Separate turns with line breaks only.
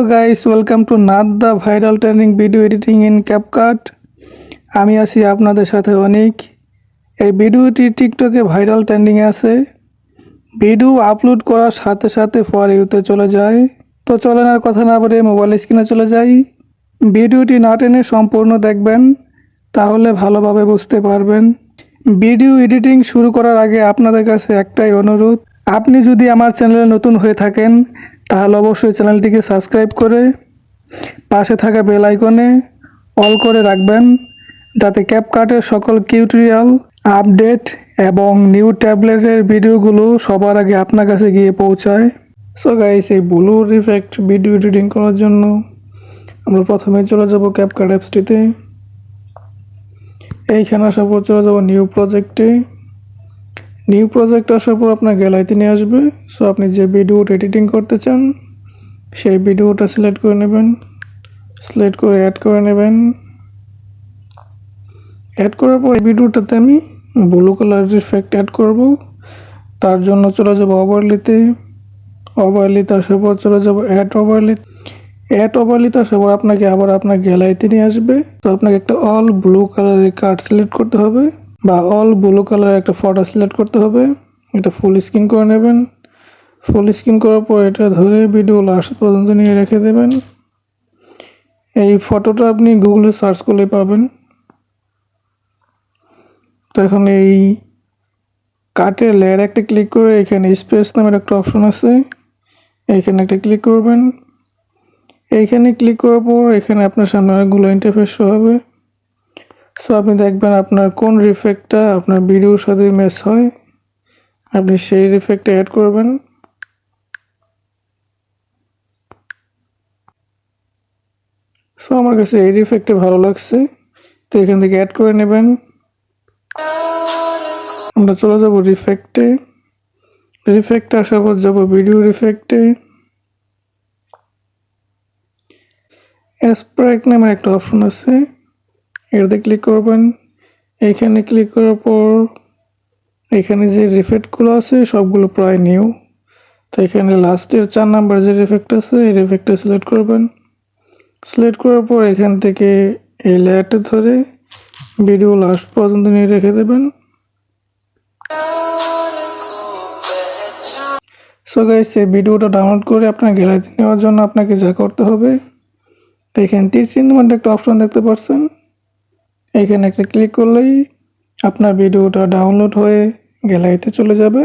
guys, welcome to not the viral trending video editing in CapCut. আমি আছি আপনাদের সাথে অনিক। এই ভিডিওটি টিকটকে ভাইরাল ট্রেন্ডিং আছে। ভিডিও আপলোড করার সাথে সাথে ফর ইউতে চলে যায়। তো চলেন আর কথা না বলে মোবাইল স্ক্রিনে চলে যাই। ভিডিওটি না টেনে সম্পূর্ণ দেখবেন, তাহলে ভালোভাবে বুঝতে পারবেন। ভিডিও এডিটিং শুরু করার আগে আপনাদের কাছে একটাই অনুরোধ, আপনি যদি আমার চ্যানেলে নতুন হয়ে থাকেন তাহলে অবশ্যই চ্যানেলটিকে সাবস্ক্রাইব করে পাশে থাকা বেল আইকনে অল করে রাখবেন, যাতে ক্যাপকাটের সকল টিউটোরিয়াল, আপডেট এবং নিউ ট্যাবলেটের ভিডিওগুলো সবার আগে আপনার কাছে গিয়ে পৌঁছায়। সো গাইস, এই ব্লুর ইফেক্ট ভিডিও এডিটিং করার জন্য আমরা প্রথমে চলে যাব ক্যাপকাট অ্যাপসটিতে। এইখানে আসার পর চলে যাব নিউ প্রজেক্টে। নিউ প্রজেক্ট আসার পর আপনার গ্যালারিতে নিয়ে আসবে। সো আপনি যে ভিডিওটা এডিটিং করতে চান সেই ভিডিওটা সিলেক্ট করে নেবেন, সিলেক্ট করে অ্যাড করে নেবেন। অ্যাড করার পর এই ভিডিওটাতে আমি ব্লু কালার ইফেক্ট অ্যাড করব। তার জন্য চলে যাব ওভারলিতে। ওভারলিতে আসার পর চলে যাব অ্যাড ওভারলি। অ্যাড ওভারলিতে আসার পর আপনাকে আবার আপনার গ্যালারিতে নিয়ে আসবে। তো আপনাকে একটা অল ব্লু কালারের কার্ড সিলেক্ট করতে হবে বা অল ব্লু কালারের একটা ফটো সিলেক্ট করতে হবে। এটা ফুল স্ক্রিন করে নেবেন। ফুল স্ক্রিন করার পর এটা ধরে ভিডিও লাস্ট পর্যন্ত নিয়ে রেখে দেবেন। এই ফটোটা আপনি গুগলে সার্চ করলে পাবেন। তো এখন এই কাটের লেয়ার একটা ক্লিক করে এখানে স্পেস নামের একটা অপশন আছে, এইখানে একটা ক্লিক করবেন। এইখানে ক্লিক করার পর এখানে আপনার সামনে অনেকগুলো ইন্টারফেস শো হবে। সো আপনি দেখবেন আপনার কোন রিফেক্টটা আপনার ভিডিওর সাথে ম্যাচ হয়, আপনি সেই রিফেক্টটা অ্যাড করবেন। সো আমার কাছে এই রিফেক্টটা ভালো লাগছে, তো এখান থেকে অ্যাড করে নেবেন। আমরা চলে যাব রিফেক্টে। রিফেক্টে আসার পর যাব ভিডিও রিফেক্টে। স্প্রাইক নামের একটা অপশন আছে, এটাতে ক্লিক করবেন। এইখানে ক্লিক করার পর এখানে যে রিফেক্টগুলো আছে সবগুলো প্রায় নিউ। তো এখানে লাস্টের 4 নাম্বার যে রিফেক্ট আছে এই রিফেক্টটা সিলেক্ট করবেন। সিলেক্ট করার পর এখান থেকে এই লেয়ারটা ধরে ভিডিও লাস্ট পর্যন্ত নিয়ে রেখে দেবেন। সো গাইস, এই ভিডিওটা ডাউনলোড করে আপনার গ্যালারিতে নেওয়ার জন্য আপনাকে যা করতে হবে, এখানে তীর চিহ্ন একটা অপশন দেখতে পাচ্ছেন, এখানে একটা ক্লিক করলেই আপনার ভিডিওটা ডাউনলোড হয়ে গ্যালারিতে চলে যাবে।